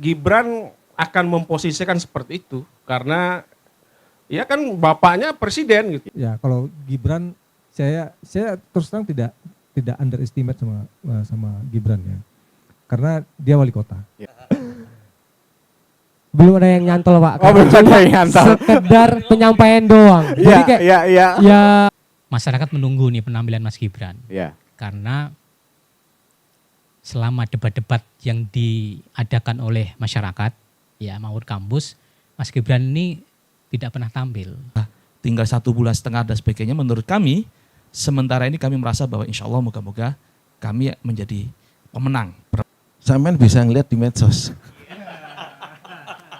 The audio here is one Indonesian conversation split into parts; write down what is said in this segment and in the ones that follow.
Gibran akan memposisikan seperti itu karena ya kan bapaknya presiden gitu. Ya kalau Gibran saya terus terang tidak underestimate sama Gibran ya. Karena dia wali kota. Ya. Belum ada yang nyantol Pak. Oh, belum ada yang nyantol. Sekedar penyampaian doang. Jadi kayak ya masyarakat menunggu nih penampilan Mas Gibran. Ya. Karena selama debat-debat yang diadakan oleh masyarakat, ya maupun kampus, Mas Gibran ini tidak pernah tampil. Tinggal 1,5 bulan dan sebagainya, menurut kami, sementara ini kami merasa bahwa insya Allah moga-moga kami menjadi pemenang. Sampean bisa ngeliat di medsos.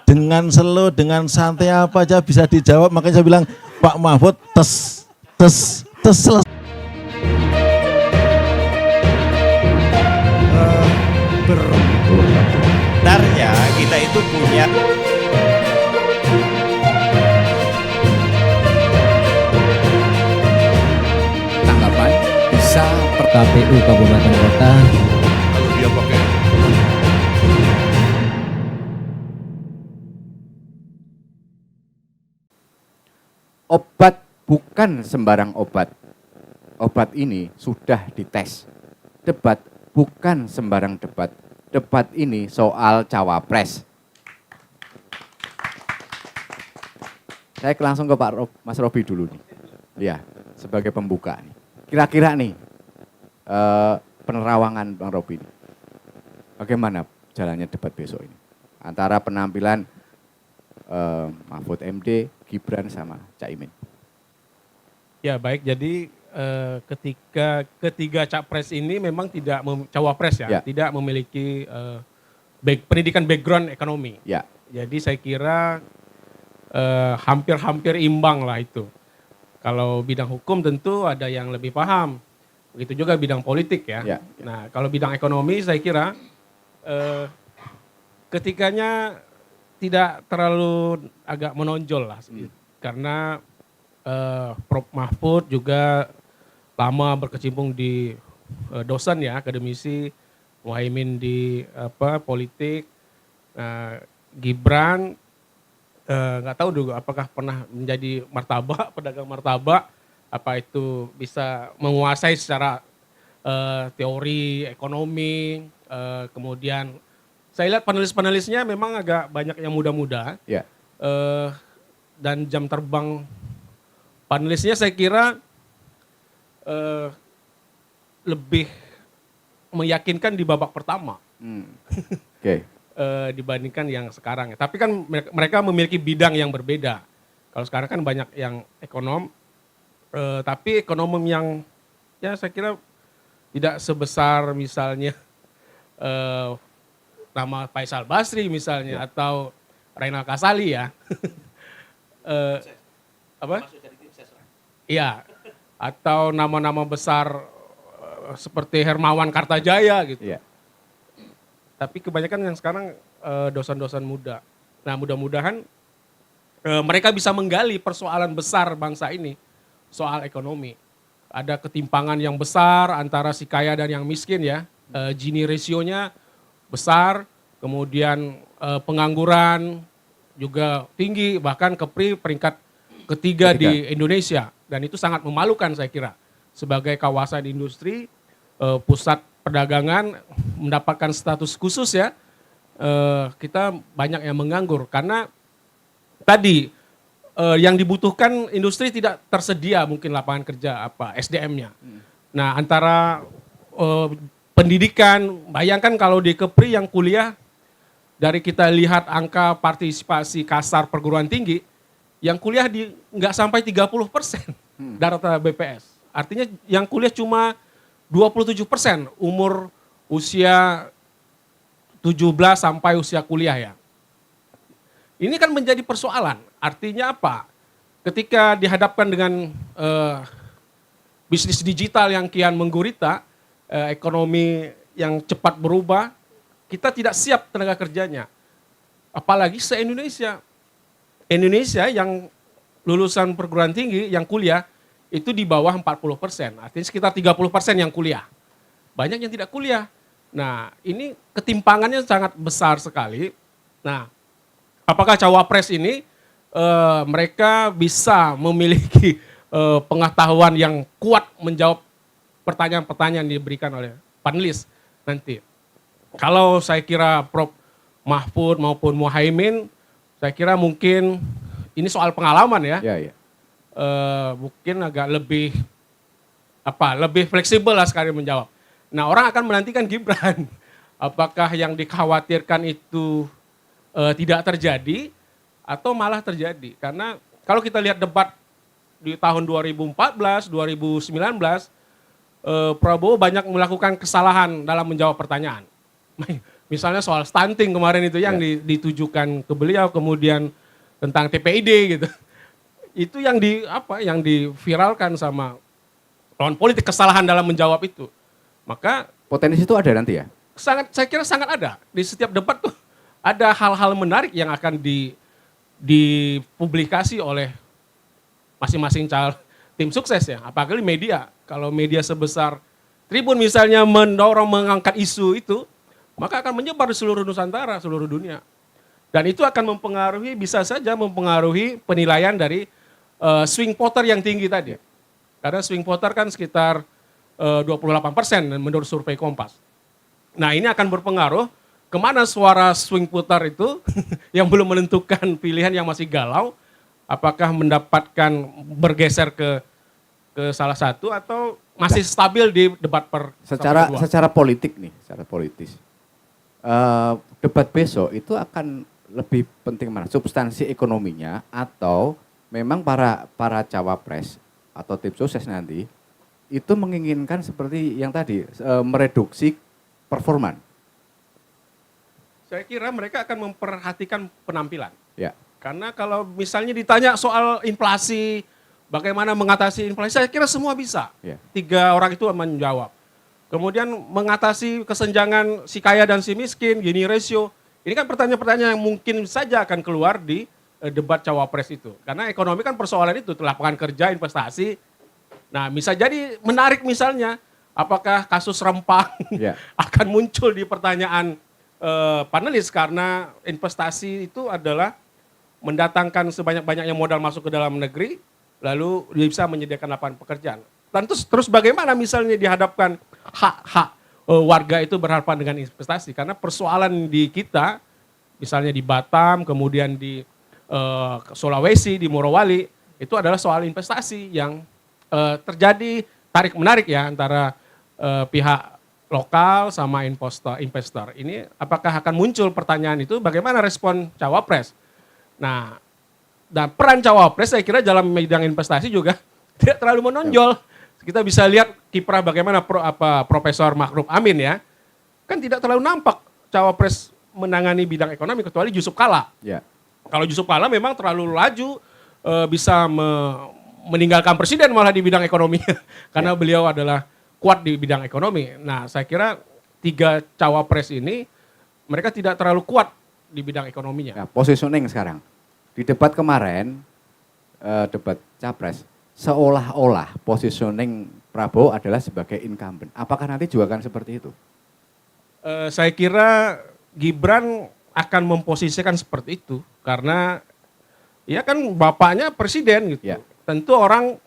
Dengan slow, dengan santai apa aja bisa dijawab, makanya saya bilang Pak Mahfud tes selesai. Sebenarnya kita itu punya tanggapan bisa KPU Kabupaten Kota. Kalau dia pakai obat bukan sembarang obat. Obat ini sudah dites. Debat bukan sembarang debat. Debat ini soal cawapres. Saya langsung ke Mas Robi dulu nih. Ya, sebagai pembuka nih. Kira-kira nih penerawangan Bang Robi nih. Bagaimana jalannya debat besok ini? Antara penampilan Mahfud MD, Gibran sama Caimin. Ya baik, jadi ketika ketiga capres ini memang tidak cawapres ya, tidak memiliki pendidikan background ekonomi. Ya. Jadi saya kira hampir-hampir imbang lah itu. Kalau bidang hukum tentu ada yang lebih paham, begitu juga bidang politik ya. Nah kalau bidang ekonomi saya kira ketiganya tidak terlalu agak menonjol lah, karena Prof. Mahfud juga lama berkecimpung di dosen ya, akademisi, Muhaimin di politik, Gibran nggak tahu juga apakah pernah menjadi martabak, pedagang martabak, apa itu bisa menguasai secara teori ekonomi, kemudian saya lihat panelis-panelisnya memang agak banyak yang muda-muda, dan jam terbang panelisnya saya kira lebih meyakinkan di babak pertama dibandingkan yang sekarang. Tapi kan mereka memiliki bidang yang berbeda. Kalau sekarang kan banyak yang ekonom, tapi ekonom yang ya saya kira tidak sebesar misalnya nama Faisal Basri misalnya atau Reynal Kasali ya. Apa? Iya. Atau nama-nama besar seperti Hermawan Kartajaya gitu. Tapi kebanyakan yang sekarang dosen-dosen muda. Nah mudah-mudahan mereka bisa menggali persoalan besar bangsa ini, soal ekonomi. Ada ketimpangan yang besar antara si kaya dan yang miskin ya. Gini rasionya besar, kemudian pengangguran juga tinggi, bahkan Kepri peringkat ketiga di Indonesia. Dan itu sangat memalukan saya kira. Sebagai kawasan industri, pusat perdagangan mendapatkan status khusus ya, kita banyak yang menganggur. Karena tadi yang dibutuhkan industri tidak tersedia mungkin lapangan kerja SDM-nya. Nah antara pendidikan, bayangkan kalau di Kepri yang kuliah, dari kita lihat angka partisipasi kasar perguruan tinggi, yang kuliah nggak sampai 30% data BPS. Artinya yang kuliah cuma 27% umur usia 17 sampai usia kuliah ya. Ini kan menjadi persoalan. Artinya apa? Ketika dihadapkan dengan bisnis digital yang kian menggurita, ekonomi yang cepat berubah, kita tidak siap tenaga kerjanya. Apalagi se-Indonesia. Indonesia yang lulusan perguruan tinggi, yang kuliah, itu di bawah 40%. Artinya sekitar 30% yang kuliah. Banyak yang tidak kuliah. Nah, ini ketimpangannya sangat besar sekali. Nah, apakah cawapres ini mereka bisa memiliki pengetahuan yang kuat menjawab pertanyaan-pertanyaan yang diberikan oleh panelis nanti. Kalau saya kira Prof. Mahfud maupun Muhaimin, saya kira mungkin ini soal pengalaman ya. Ya. Mungkin agak lebih fleksibel lah sekali menjawab. Nah, orang akan menantikan Gibran. Apakah yang dikhawatirkan itu tidak terjadi atau malah terjadi? Karena kalau kita lihat debat di tahun 2014, 2019, Prabowo banyak melakukan kesalahan dalam menjawab pertanyaan. Misalnya soal stunting kemarin itu yang ditujukan ke beliau, kemudian tentang TPID gitu. Itu yang diviralkan sama lawan politik, kesalahan dalam menjawab itu. Maka Potensi itu ada nanti ya? saya kira sangat ada. Di setiap debat tuh ada hal-hal menarik yang akan dipublikasi oleh masing-masing tim sukses ya. Apalagi media. Kalau media sebesar Tribun misalnya mengangkat isu itu, maka akan menyebar di seluruh Nusantara, seluruh dunia. Dan itu akan bisa saja mempengaruhi penilaian dari swing voter yang tinggi tadi. Karena swing voter kan sekitar 28% menurut survei Kompas. Nah, ini akan berpengaruh kemana suara swing voter itu yang belum menentukan pilihan, yang masih galau, apakah mendapatkan bergeser ke salah satu atau masih stabil di debat secara politik nih, secara politis. Debat besok itu akan lebih penting mana? Substansi ekonominya atau memang para cawapres atau tim sukses nanti itu menginginkan seperti yang tadi mereduksi performan. Saya kira mereka akan memperhatikan penampilan. Ya. Karena kalau misalnya ditanya soal inflasi, bagaimana mengatasi inflasi, saya kira semua bisa. Ya. 3 orang itu menjawab. Kemudian mengatasi kesenjangan si kaya dan si miskin, Gini ratio. Ini kan pertanyaan-pertanyaan yang mungkin saja akan keluar di debat cawapres itu. Karena ekonomi kan persoalan itu, lapangan kerja, investasi. Nah, bisa jadi menarik misalnya, apakah kasus rempang akan muncul di pertanyaan panelis, karena investasi itu adalah mendatangkan sebanyak-banyaknya modal masuk ke dalam negeri, lalu bisa menyediakan lapangan pekerjaan. Dan terus bagaimana misalnya dihadapkan hak-hak warga itu berhadapan dengan investasi, karena persoalan di kita, misalnya di Batam, kemudian di Sulawesi, di Morowali, itu adalah soal investasi yang terjadi tarik-menarik ya antara pihak lokal sama investor. Ini apakah akan muncul pertanyaan itu, bagaimana respon cawapres? Nah, dan peran cawapres saya kira dalam bidang investasi juga tidak terlalu menonjol. Kita bisa lihat kiprah bagaimana Profesor Ma'ruf Amin ya. Kan tidak terlalu nampak cawapres menangani bidang ekonomi kecuali Yusuf Kalla. Ya. Kalau Yusuf Kalla memang terlalu laju, bisa meninggalkan presiden malah di bidang ekonomi. Karena beliau adalah kuat di bidang ekonomi. Nah, saya kira 3 cawapres ini mereka tidak terlalu kuat di bidang ekonominya. Ya, positioning sekarang. Di debat kemarin, debat capres, seolah-olah positioning Prabowo adalah sebagai incumbent. Apakah nanti juga akan seperti itu? Saya kira Gibran akan memposisikan seperti itu. Karena ya kan bapaknya presiden gitu. Ya. Tentu orang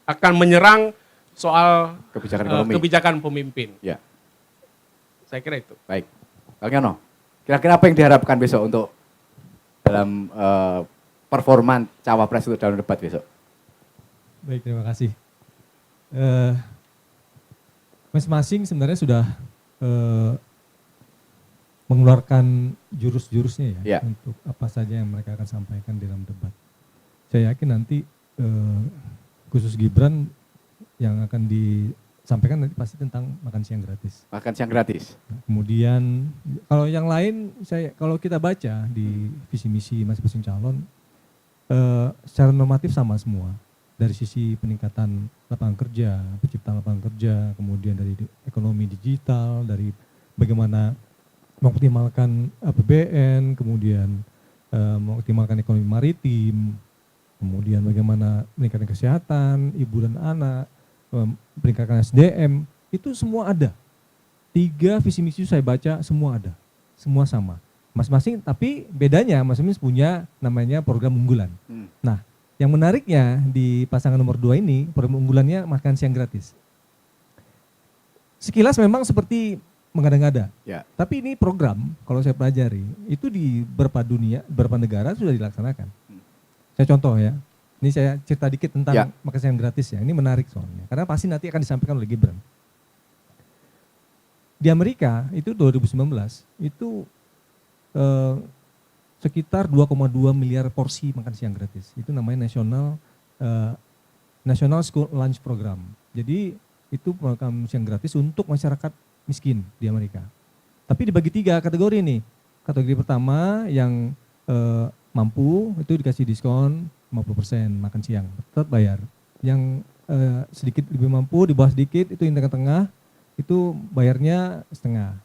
akan menyerang soal kebijakan pemimpin. Ya. Saya kira itu. Baik. Bang Yono, kira-kira apa yang diharapkan besok untuk dalam performa cawapres itu dalam debat besok? Baik, terima kasih. Masing-masing sebenarnya sudah mengeluarkan jurus-jurusnya ya untuk apa saja yang mereka akan sampaikan dalam debat. Saya yakin nanti khusus Gibran yang akan disampaikan nanti pasti tentang makan siang gratis. Makan siang gratis. Kemudian kalau yang lain, kalau kita baca di visi misi masing-masing calon, secara normatif sama semua. Dari sisi peningkatan lapangan kerja, penciptaan lapangan kerja, kemudian dari ekonomi digital, dari bagaimana mengoptimalkan APBN, kemudian mengoptimalkan ekonomi maritim, kemudian bagaimana meningkatkan kesehatan, ibu dan anak, peningkatan SDM, itu semua ada. 3 visi misi saya baca semua ada, semua sama. Masing-masing, tapi bedanya masing-masing punya namanya program unggulan. Nah, yang menariknya di pasangan nomor 2 ini, program unggulannya makan siang gratis. Sekilas memang seperti mengada-ngada, Ya. tapi ini program kalau saya pelajari itu di beberapa negara sudah dilaksanakan. Saya contoh ya, ini saya cerita dikit tentang makan siang gratis ya. Ini menarik soalnya, karena pasti nanti akan disampaikan oleh Gibran. Di Amerika itu 2019 itu sekitar 2,2 miliar porsi makan siang gratis. Itu namanya National School Lunch Program. Jadi itu program siang gratis untuk masyarakat miskin di Amerika. Tapi dibagi 3 kategori nih. Kategori pertama yang mampu itu dikasih diskon 50% makan siang, tetap bayar. Yang sedikit lebih mampu, di bawah sedikit itu yang tengah-tengah itu bayarnya setengah.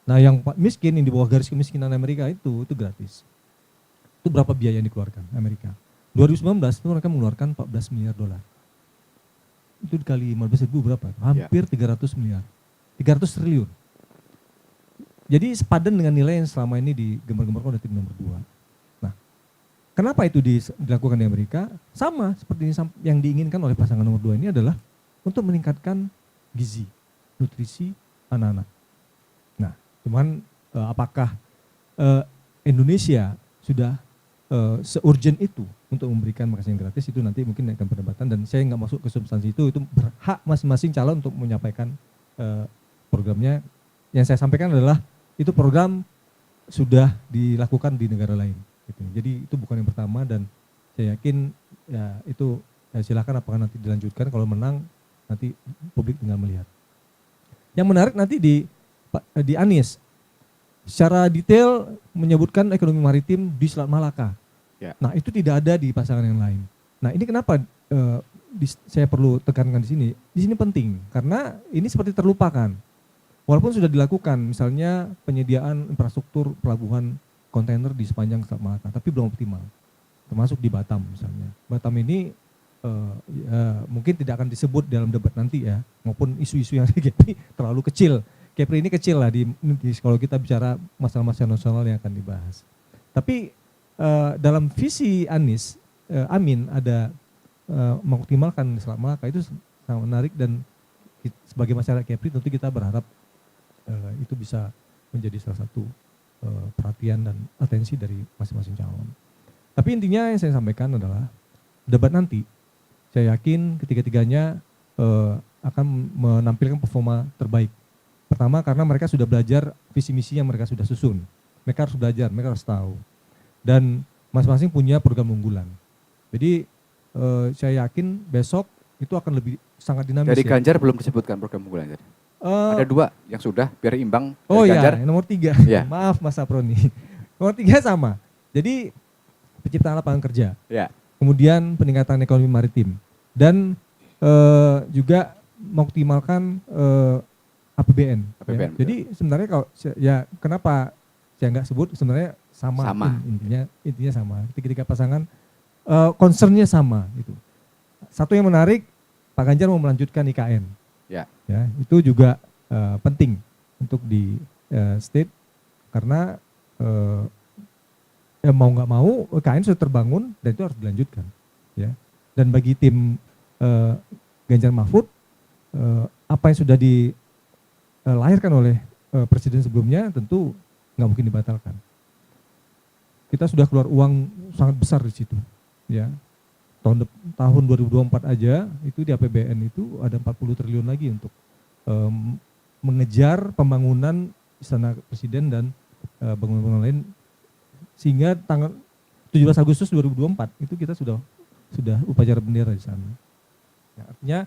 Nah yang miskin, yang di bawah garis kemiskinan Amerika itu gratis. Itu berapa biaya yang dikeluarkan Amerika? 2019 itu mereka mengeluarkan 14 miliar dolar. Itu dikali 15 ribu berapa? Hampir 300 miliar. 300 triliun. Jadi sepadan dengan nilai yang selama ini digembar-gembarkan oleh tim nomor 2. Nah, kenapa itu dilakukan di Amerika? Sama seperti yang diinginkan oleh pasangan nomor 2 ini adalah untuk meningkatkan gizi, nutrisi anak-anak. Nah, cuman apakah Indonesia sudah se-urgent itu untuk memberikan makan siang gratis, itu nanti mungkin akan perdebatan, dan saya nggak masuk ke substansi itu berhak masing-masing calon untuk menyampaikan programnya. Yang saya sampaikan adalah itu program sudah dilakukan di negara lain. Gitu. Jadi itu bukan yang pertama, dan saya yakin ya itu silakan apakah nanti dilanjutkan, kalau menang nanti publik tinggal melihat. Yang menarik nanti di Anies secara detail menyebutkan ekonomi maritim di Selat Malaka. Ya. Nah itu tidak ada di pasangan yang lain. Nah ini kenapa saya perlu tekankan di sini. Di sini penting karena ini seperti terlupakan. Walaupun sudah dilakukan, misalnya penyediaan infrastruktur pelabuhan kontainer di sepanjang Selat Malaka, tapi belum optimal. Termasuk di Batam misalnya. Batam ini mungkin tidak akan disebut dalam debat nanti ya, maupun isu-isu yang terlalu kecil. Kepri ini kecil lah kalau kita bicara masalah-masalah nasional yang akan dibahas. Tapi dalam visi Anies, Amin ada mengoptimalkan Selat Malaka, itu sangat menarik, dan sebagai masyarakat Kepri tentu kita berharap itu bisa menjadi salah satu perhatian dan atensi dari masing-masing calon. Tapi intinya yang saya sampaikan adalah debat nanti, saya yakin ketiga-tiganya akan menampilkan performa terbaik. Pertama karena mereka sudah belajar visi misi yang mereka sudah susun. Mereka harus belajar, mereka harus tahu. Dan masing-masing punya program unggulan. Jadi saya yakin besok itu akan lebih sangat dinamis. Dari Ganjar belum disebutkan program unggulan. Ada 2 yang sudah, biar imbang. Oh iya, Ganjar. nomor 3. Ya. Maaf Mas Aproni. Nomor 3 sama. Jadi penciptaan lapangan kerja. Ya. Kemudian peningkatan ekonomi maritim. Dan juga mengoptimalkan APBN. APBN, Ya. Jadi sebenarnya kalau ya kenapa saya nggak sebut, sebenarnya sama. Intinya sama. Ketiga pasangan concernnya sama gitu. Satu yang menarik, Pak Ganjar mau melanjutkan IKN. Ya. Ya, itu juga penting untuk di state karena mau nggak mau IKN sudah terbangun dan itu harus dilanjutkan. Ya. Dan bagi tim Ganjar Mahfud, apa yang sudah dilahirkan oleh presiden sebelumnya tentu nggak mungkin dibatalkan. Kita sudah keluar uang sangat besar di situ. Ya. Tahun 2024 aja itu di APBN itu ada 40 triliun lagi untuk mengejar pembangunan Istana Presiden dan bangunan-bangunan lain, sehingga tanggal 17 Agustus 2024 itu kita sudah upacara bendera di sana. Ya, artinya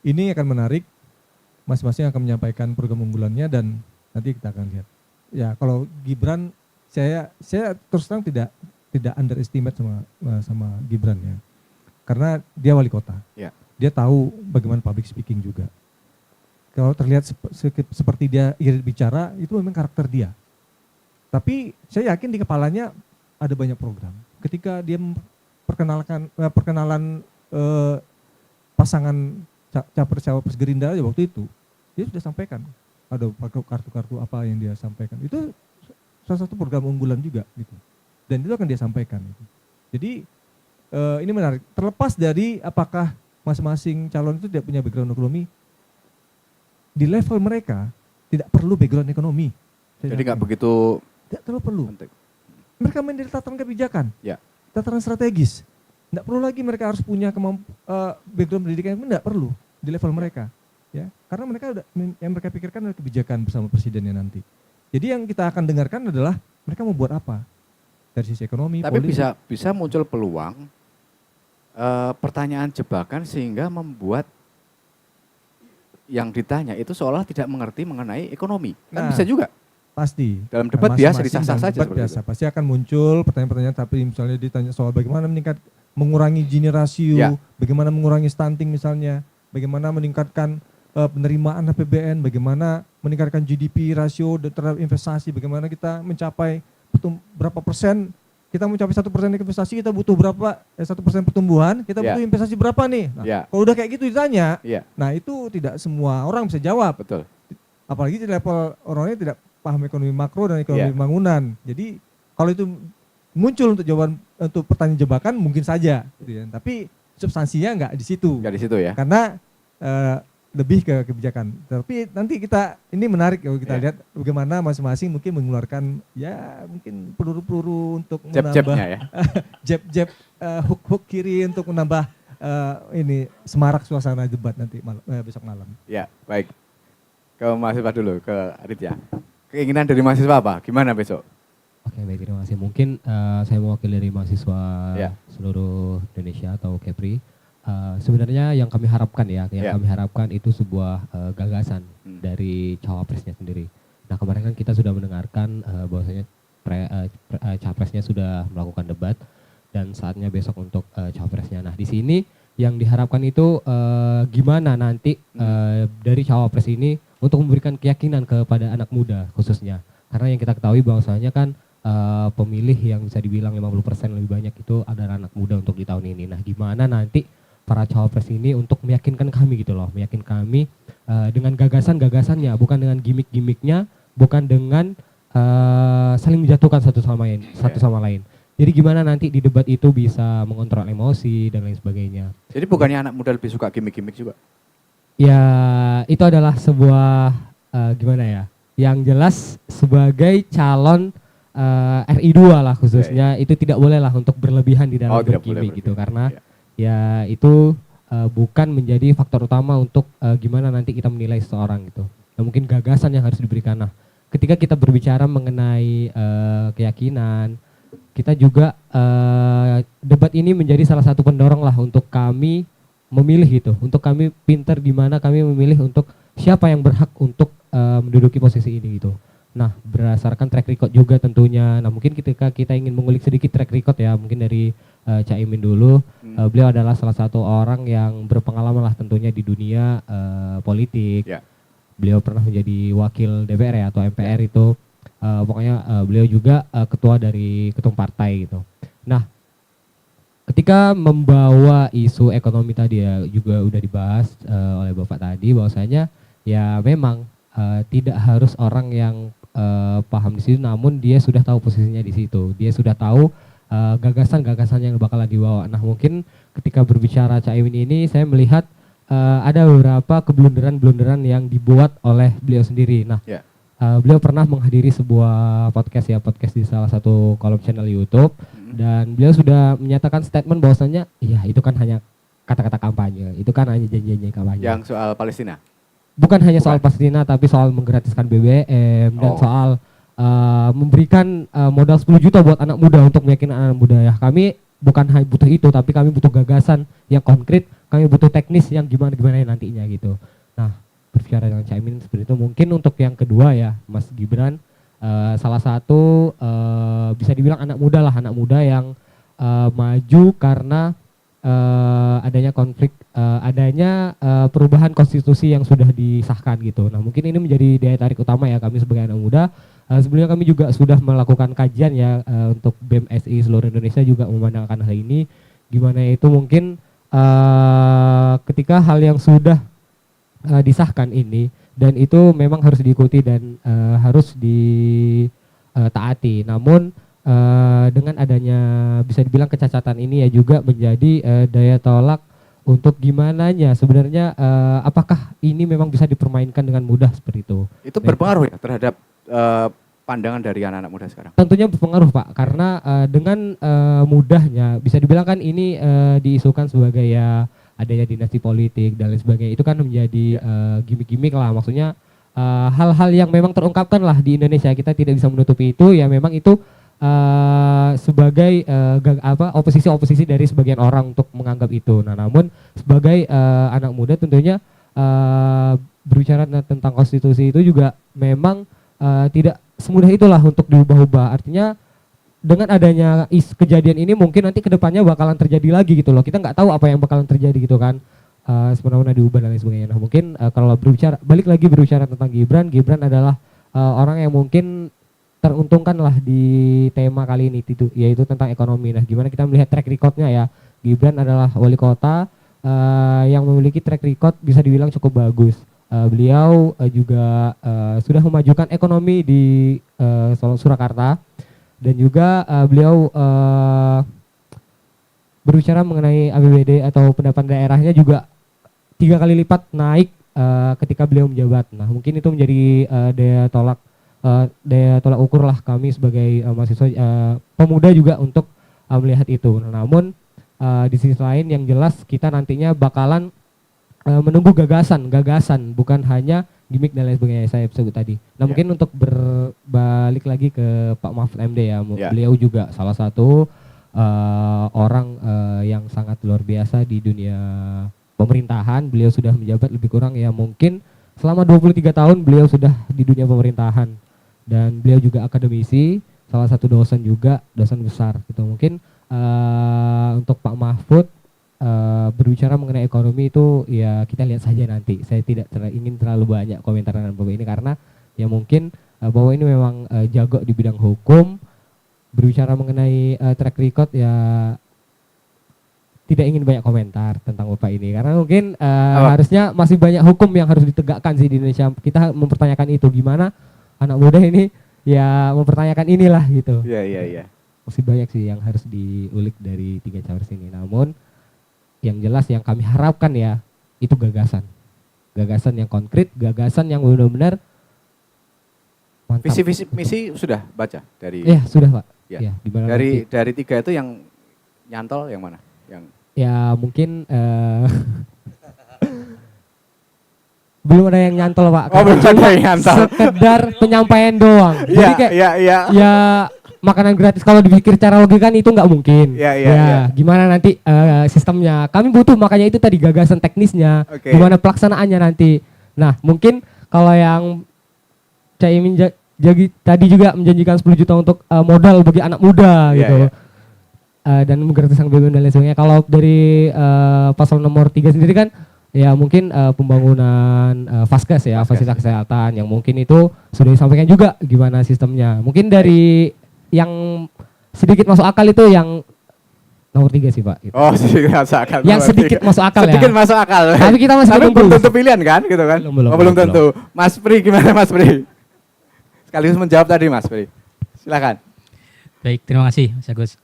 ini akan menarik, masing-masing akan menyampaikan program unggulannya dan nanti kita akan lihat. Ya kalau Gibran, saya terus terang tidak underestimate sama Gibran ya, karena dia wali kota. Ya. Dia tahu bagaimana public speaking juga. Kalau terlihat seperti dia irit bicara, itu memang karakter dia. Tapi saya yakin di kepalanya ada banyak program. Ketika dia perkenalan pasangan capres-cawapres Gerindra waktu itu, dia sudah sampaikan. Ada kartu-kartu apa yang dia sampaikan. Itu salah satu program unggulan juga gitu. Dan itu akan dia sampaikan gitu. Jadi ini menarik. Terlepas dari apakah masing-masing calon itu tidak punya background ekonomi, di level mereka tidak perlu background ekonomi. Jadi nggak begitu tidak terlalu perlu. penting. Mereka main dari tataran kebijakan, Ya. tataran strategis. Tidak perlu lagi mereka harus punya background pendidikan, tidak perlu di level mereka. Ya, karena mereka yang mereka pikirkan adalah kebijakan bersama presidennya nanti. Jadi yang kita akan dengarkan adalah mereka mau buat apa dari sisi ekonomi. Tapi politik. bisa muncul peluang pertanyaan jebakan sehingga membuat yang ditanya itu seolah tidak mengerti mengenai ekonomi. Kan Nah, bisa juga. Pasti. Dalam debat biasa Masing-masing disah-sah dalam saja debat seperti biasa. Pasti akan muncul pertanyaan-pertanyaan, tapi misalnya ditanya soal bagaimana mengurangi Gini rasio, Ya. bagaimana mengurangi stunting misalnya, bagaimana meningkatkan penerimaan APBN, bagaimana meningkatkan GDP rasio terhadap investasi, bagaimana kita mencapai berapa persen, kita mencapai 1% investasi, kita butuh berapa, 1% pertumbuhan, kita Ya. butuh investasi berapa nih? Nah, Ya. kalau udah kayak gitu ditanya, Iya, nah itu tidak semua orang bisa jawab. betul. Apalagi di level orangnya tidak paham ekonomi makro dan ekonomi Iya. pembangunan. Jadi kalau itu muncul untuk jawaban untuk pertanyaan jebakan mungkin saja, gitu ya. Tapi substansinya nggak di situ, Nggak di situ ya. karena lebih ke kebijakan. Tapi nanti ini menarik kalau kita Iya. lihat bagaimana masing-masing mungkin mengeluarkan ya mungkin peluru-peluru untuk Jab-jabnya ya. jab-jab hook-hook kiri untuk menambah ini semarak suasana debat nanti besok malam. Ya, baik. Ke mahasiswa dulu, ke Aditya. Keinginan dari mahasiswa apa? Gimana besok? Oke, baik, terima kasih. Mungkin saya mewakili dari mahasiswa Ya. seluruh Indonesia atau Kepri. Sebenarnya yang kami harapkan Ya. kami harapkan itu sebuah gagasan dari cawapresnya sendiri. Nah, kemarin kan kita sudah mendengarkan bahwasanya capresnya sudah melakukan debat dan saatnya besok untuk cawapresnya. Nah, di sini yang diharapkan itu gimana nanti dari cawapres ini untuk memberikan keyakinan kepada anak muda khususnya. Karena yang kita ketahui bahwasanya kan pemilih yang bisa dibilang 50% lebih banyak itu adalah anak muda untuk di tahun ini. Nah, gimana nanti para cawapres ini untuk meyakinkan kami gitu loh, meyakinkan kami dengan gagasan-gagasannya, bukan dengan gimmick-gimmicknya, bukan dengan saling menjatuhkan satu sama lain. Jadi gimana nanti di debat itu bisa mengontrol emosi dan lain sebagainya. Jadi bukannya anak muda lebih suka gimmick-gimmick juga? Ya, itu adalah sebuah gimana ya? Yang jelas sebagai calon RI2 lah khususnya itu tidak boleh lah untuk berlebihan di dalam tidak boleh bergimmick gitu berlebihan. karena ya itu bukan menjadi faktor utama untuk gimana nanti kita menilai seseorang gitu. Nah, mungkin gagasan yang harus diberikan. Nah, ketika kita berbicara mengenai keyakinan, kita juga debat ini menjadi salah satu pendorong lah untuk kami memilih gitu, untuk kami pinter di mana kami memilih untuk siapa yang berhak untuk menduduki posisi ini gitu. Nah, berdasarkan track record juga tentunya. Nah, mungkin ketika kita ingin mengulik sedikit track record ya, mungkin dari Caimin dulu, beliau adalah salah satu orang yang berpengalaman lah tentunya di dunia politik. Ya. Beliau pernah menjadi wakil DPR ya atau MPR itu. Pokoknya beliau juga ketua dari ketum partai gitu. Nah, ketika membawa isu ekonomi tadi ya juga udah dibahas oleh Bapak tadi bahwasanya ya memang tidak harus orang yang paham di situ, namun dia sudah tahu posisinya di situ. Dia sudah tahu gagasan-gagasan yang bakalan dibawa. Nah, mungkin ketika berbicara Caimin ini saya melihat ada beberapa keblunderan-blunderan yang dibuat oleh beliau sendiri. Nah, Ya. beliau pernah menghadiri sebuah podcast di salah satu kolom channel YouTube dan beliau sudah menyatakan statement bahwasanya ya itu kan hanya kata-kata kampanye, itu kan hanya janji-janji kampanye. Yang soal Palestina? Bukan hanya soal Palestina tapi soal menggratiskan BBM dan soal memberikan modal 10 juta buat anak muda untuk meyakinkan anak muda ya. Kami bukan hanya butuh itu tapi kami butuh gagasan yang konkret, kami butuh teknis yang gimana nantinya gitu. Nah, berbicara dengan Caimin seperti itu. Mungkin untuk yang kedua ya Mas Gibran salah satu bisa dibilang anak muda yang maju karena adanya konflik, adanya perubahan konstitusi yang sudah disahkan gitu. Nah, mungkin ini menjadi daya tarik utama ya kami sebagai anak muda. Sebelumnya kami juga sudah melakukan kajian ya untuk BEM-SI seluruh Indonesia juga memandangkan hal ini. Gimana itu mungkin ketika hal yang sudah disahkan ini dan itu memang harus diikuti dan harus ditaati. Namun dengan adanya bisa dibilang kecacatan ini ya juga menjadi daya tolak untuk gimananya sebenarnya apakah ini memang bisa dipermainkan dengan mudah seperti itu. Itu berpengaruh ya terhadap pandangan dari anak-anak muda sekarang? Tentunya berpengaruh Pak, karena dengan mudahnya bisa dibilang kan ini diisukan sebagai ya adanya dinasti politik dan lain sebagainya. Itu kan menjadi gimmick-gimmick lah, maksudnya hal-hal yang memang terungkapkan lah di Indonesia. Kita tidak bisa menutupi itu, ya memang itu sebagai oposisi-oposisi dari sebagian orang untuk menganggap itu. Nah, namun sebagai anak muda tentunya berbicara tentang konstitusi itu juga memang tidak semudah itulah untuk diubah-ubah. Artinya dengan adanya kejadian ini mungkin nanti kedepannya bakalan terjadi lagi gitu loh. Kita nggak tahu apa yang bakalan terjadi gitu kan. Semena-mena diubah dan lain sebagainya. Nah mungkin kalau balik lagi berbicara tentang Gibran adalah orang yang mungkin teruntungkan lah di tema kali ini itu, yaitu tentang ekonomi. Nah gimana kita melihat track recordnya ya. Gibran adalah wali kota yang memiliki track record bisa dibilang cukup bagus. Beliau juga sudah memajukan ekonomi di Surakarta. Dan juga beliau berbicara mengenai APBD atau pendapatan daerahnya juga 3 kali lipat naik ketika beliau menjabat. Nah mungkin itu menjadi daya tolak ukur lah kami sebagai mahasiswa pemuda juga untuk melihat itu. Nah, namun di sisi lain yang jelas kita nantinya bakalan menunggu gagasan bukan hanya gimmick dan lain sebagainya saya sebut tadi. Nah mungkin untuk berbalik lagi ke Pak Mahfud MD ya, beliau juga salah satu orang yang sangat luar biasa di dunia pemerintahan. Beliau sudah menjabat lebih kurang ya mungkin selama 23 tahun beliau sudah di dunia pemerintahan. Dan beliau juga akademisi, salah satu dosen besar gitu. Mungkin untuk Pak Mahfud berbicara mengenai ekonomi itu ya kita lihat saja nanti. Saya tidak ingin terlalu banyak komentar dengan Bapak ini karena ya mungkin bahwa ini memang jago di bidang hukum. Berbicara mengenai track record ya tidak ingin banyak komentar tentang Bapak ini karena mungkin harusnya masih banyak hukum yang harus ditegakkan sih di Indonesia. Kita mempertanyakan itu gimana anak muda ini ya mempertanyakan inilah gitu. Iya. Masih banyak sih yang harus diulik dari 3 capres ini. Namun yang jelas yang kami harapkan ya itu gagasan yang konkret, gagasan yang benar-benar mantap. Visi misi sudah baca dari? Ya sudah Pak. Ya. Ya, dari 3 itu yang nyantol yang mana? Yang ya mungkin belum ada yang nyantol Pak. Belum ada yang nyantol. Sekedar penyampaian doang. Jadi kayak ya makanan gratis kalau dipikir secara logika kan itu nggak mungkin. Ya. Gimana nanti sistemnya? Kami butuh makanya itu tadi gagasan teknisnya. Gimana pelaksanaannya nanti. Nah mungkin kalau yang Caimin tadi juga menjanjikan 10 juta untuk modal bagi anak muda gitu. Dan menggratiskan BBM dan lain sebagainya. Kalau dari pasal nomor 3 sendiri kan ya mungkin pembangunan Faskes ya, fasilitas kesehatan yang mungkin itu sudah disampaikan juga gimana sistemnya. Mungkin dari yang sedikit masuk akal itu yang nomor 3 sih Pak. Gitu. Oh sedikit masuk akal. Yang sedikit masuk akal ya. Sedikit masuk akal. Tapi kita masih belum tentu pilihan kan gitu kan? Belum tentu. Mas Pri gimana Mas Pri? Sekaligus menjawab tadi Mas Pri. Silakan. Baik, terima kasih Mas Agus.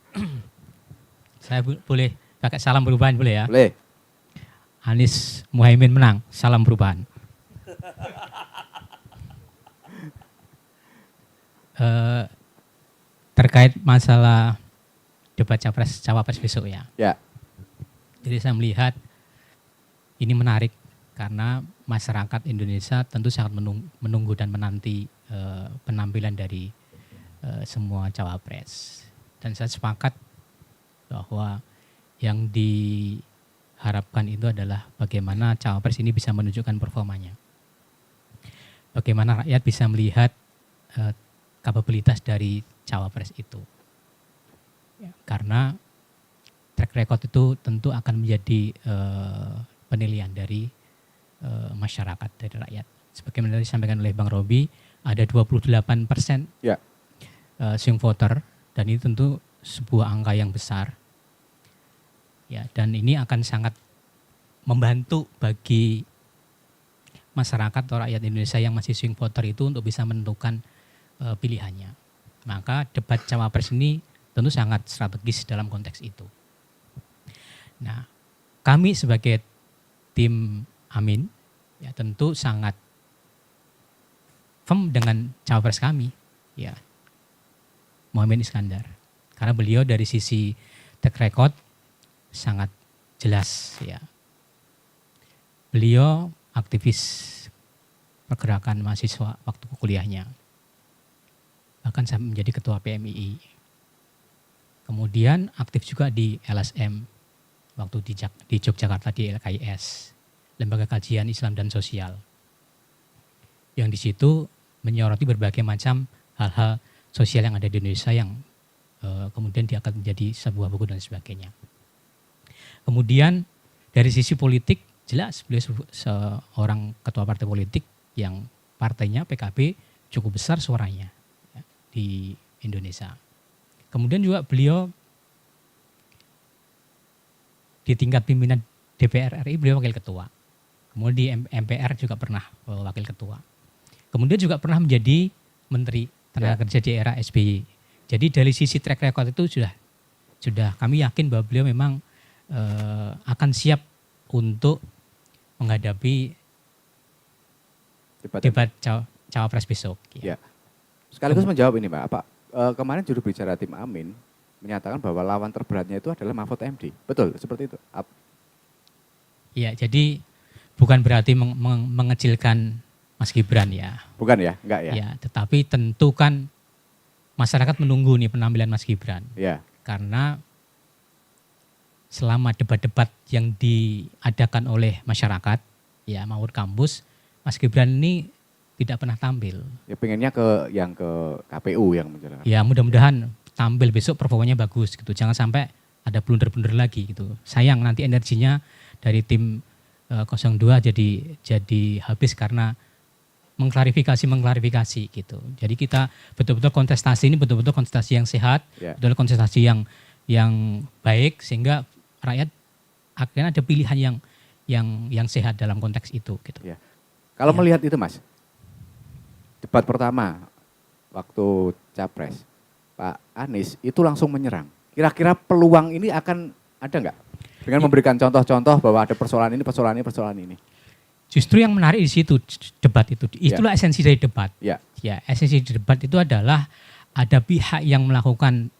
Saya boleh pakai salam perubahan boleh ya? Boleh. Anies Muhaimin menang, salam perubahan. Terkait masalah debat cawapres besok ya. Jadi saya melihat ini menarik karena masyarakat Indonesia tentu sangat menunggu dan menanti penampilan dari semua cawapres. Dan saya sepakat bahwa yang diharapkan itu adalah bagaimana cawapres ini bisa menunjukkan performanya. Bagaimana rakyat bisa melihat kapabilitas dari cawapres itu. Ya, karena track record itu tentu akan menjadi penilaian dari masyarakat, dari rakyat. Sebagaimana disampaikan oleh Bang Robi, ada 28% swing voter, dan ini tentu sebuah angka yang besar. Ya, dan ini akan sangat membantu bagi masyarakat atau rakyat Indonesia yang masih swing voter itu untuk bisa menentukan pilihannya. Maka debat cawapres ini tentu sangat strategis dalam konteks itu. Nah, kami sebagai tim Amin ya tentu sangat firm dengan cawapres kami, ya Muhaimin Iskandar. Karena beliau dari sisi track record sangat jelas, ya. Beliau aktivis pergerakan mahasiswa waktu kuliahnya, bahkan sampai menjadi ketua PMII. Kemudian aktif juga di LSM waktu di Yogyakarta di LKIS, Lembaga Kajian Islam dan Sosial. Yang di situ menyoroti berbagai macam hal-hal sosial yang ada di Indonesia yang kemudian diangkat menjadi sebuah buku dan sebagainya. Kemudian dari sisi politik jelas beliau seorang ketua partai politik yang partainya PKB cukup besar suaranya ya, di Indonesia. Kemudian juga beliau di tingkat pimpinan DPR RI beliau wakil ketua. Kemudian di MPR juga pernah wakil ketua. Kemudian juga pernah menjadi Menteri Tenaga Kerja di era SBY. Jadi dari sisi track record itu sudah kami yakin bahwa beliau memang akan siap untuk menghadapi debat cawapres besok. Ya. Sekaligus menjawab ini Pak, kemarin juru bicara tim Amin menyatakan bahwa lawan terberatnya itu adalah Mahfud MD. Betul, seperti itu? Iya, jadi bukan berarti mengecilkan Mas Gibran ya. Bukan ya, enggak ya? Ya, tetapi tentu kan masyarakat menunggu nih penampilan Mas Gibran. Ya. Karena selama debat-debat yang diadakan oleh masyarakat, ya maupun kampus, Mas Gibran ini tidak pernah tampil. Ya pengennya ke KPU yang menjelaskan. Ya mudah-mudahan tampil besok performanya bagus gitu. Jangan sampai ada blunder-blunder lagi gitu. Sayang nanti energinya dari tim 02 jadi habis karena mengklarifikasi gitu. Jadi kita betul-betul kontestasi ini betul-betul kontestasi yang sehat, betul kontestasi yang baik sehingga rakyat akhirnya ada pilihan yang sehat dalam konteks itu gitu. Ya. Kalau melihat itu Mas, debat pertama waktu Capres, Pak Anies itu langsung menyerang. Kira-kira peluang ini akan ada nggak? Dengan memberikan contoh-contoh bahwa ada persoalan ini. Justru yang menarik di situ debat itu. Itulah esensi dari debat. Ya, esensi debat itu adalah ada pihak yang melakukan